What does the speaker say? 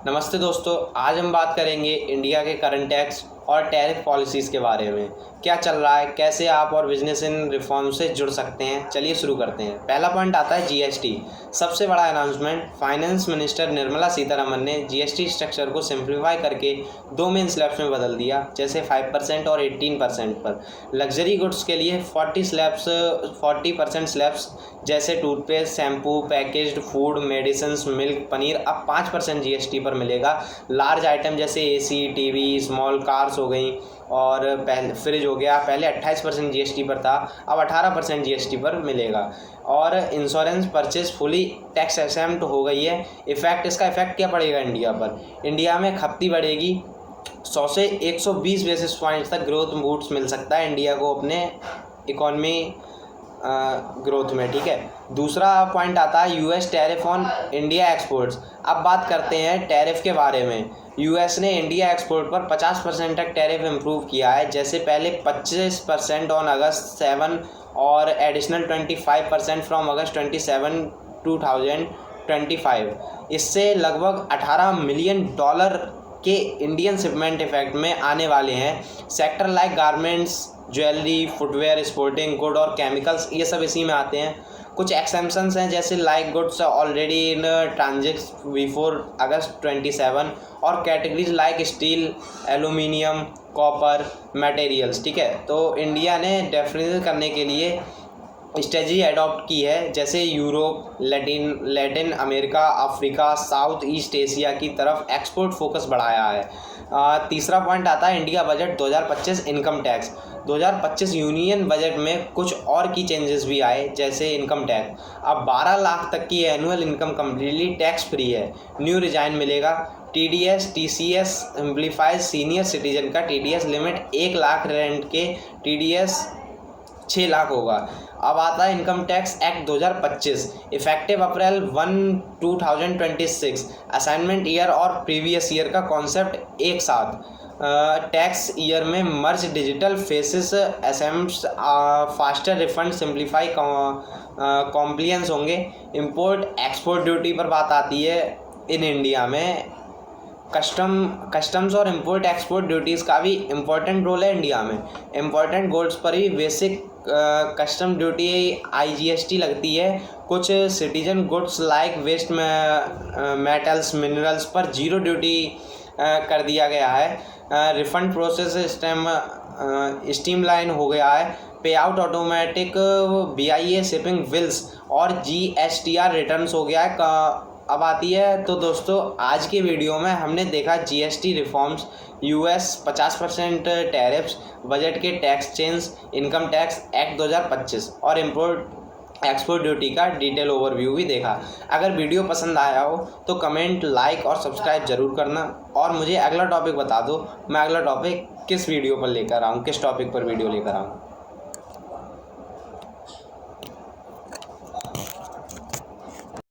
नमस्ते दोस्तों, आज हम बात करेंगे इंडिया के करंट टैक्स और टैरिफ पॉलिसीज़ के बारे में। क्या चल रहा है, कैसे आप और बिजनेस इन रिफॉर्म से जुड़ सकते हैं। चलिए शुरू करते हैं। पहला पॉइंट आता है जीएसटी। सबसे बड़ा announcement, finance minister Nirmala Sitharaman ने जीएसटी स्ट्रक्चर को सिंप्लीफाई करके दो मेन स्लैब्स में बदल दिया, जैसे 5% और 18% पर। लग्जरी गुड्स के लिए 40% स्लैब्स जैसे toothpaste, shampoo, packaged food, medicine, milk, paneer अब 5% जीएसटी पर मिलेगा। लार्ज आइटम जैसे एसी, टीवी, स्मॉल कार्स हो गई और पहले फ्रिज हो गया, पहले 28% जीएसटी पर था, अब 18% जीएसटी पर मिलेगा। और insurance purchase fully tax exempt हो गई है। इसका इफेक्ट क्या पड़ेगा इंडिया पर। इंडिया में खपती बढ़ेगी, 100 से 120 बेसिस पॉइंट्स तक ग्रोथ बूस्ट मिल सकता है इंडिया को अपने इकॉनमी ग्रोथ में। ठीक है, दूसरा पॉइंट आता है US tariff on India exports. अब बात करते हैं टैरिफ के बारे में। यूएस ने इंडिया एक्सपोर्ट पर 50% तक टैरिफ इम्प्रूव किया है, जैसे पहले 25% ऑन अगस्त 7 और एडिशनल 25% फ्रॉम अगस्त 27, 2025। इससे लगभग $18 मिलियन के इंडियन शिपमेंट इफेक्ट में आने वाले हैं। Sector like garments, jewellery, footwear, sporting good और केमिकल्स, ये सब इसी में आते हैं। कुछ एक्सेप्शंस हैं, जैसे like goods already in transit before August 27 और categories like steel, aluminium, copper, materials. ठीक है, तो इंडिया ने डेफिनेशन करने के लिए स्ट्रेटजी अडॉप्ट की है, जैसे Europe, Latin America, Africa, south east Asia की तरफ एक्सपोर्ट फोकस बढ़ाया है। तीसरा पॉइंट आता है India budget 2025 income tax. 2025 union budget में कुछ और की चेंजेस भी आए, जैसे इनकम टैक्स अब 12 लाख तक की annual income completely tax free है। न्यू रिजाइन मिलेगा। TDS, TCS simplifies senior citizen का टीडीएस लिमिट 1 लाख, रेंट के टीडीएस 6 लाख होगा। अब आता है income tax act 2025, effective April 1, 2026। Assessment year और प्रीवियस ईयर का कॉन्सेप्ट एक साथ। टैक्स ईयर में merge digital faceless assessments, faster refund, simplify compliance होंगे। इंपोर्ट एक्सपोर्ट ड्यूटी पर बात आती है। इन इंडिया में कस्टम्स और इंपोर्ट एक्सपोर्ट ड्यूटीज़ का भी इम्पोर्टेंट रोल है इंडिया में। इम्पोर्टेंट गुड्स पर भी बेसिक कस्टम ड्यूटी आईजीएसटी लगती है। कुछ citizen goods like waste metals, minerals पर जीरो ड्यूटी कर दिया गया है। रिफंड प्रोसेस स्ट्रीमलाइन हो गया है। पे out automatic, BIA shipping bills और जीएसटीआर रिटर्न्स हो गया है। अब आती है तो दोस्तों, आज के वीडियो में हमने देखा GST reforms, US 50% tariffs, budget के tax change, income tax act 2025 और इंपोर्ट एक्सपोर्ट ड्यूटी का डिटेल ओवरव्यू भी देखा। अगर वीडियो पसंद आया हो तो कमेंट, लाइक और सब्सक्राइब जरूर करना और मुझे अगला टॉपिक बता दो, मैं अगला टॉपिक किस वीडियो पर लेकर आऊँ, किस टॉपिक पर वीडियो लेकर आऊँ।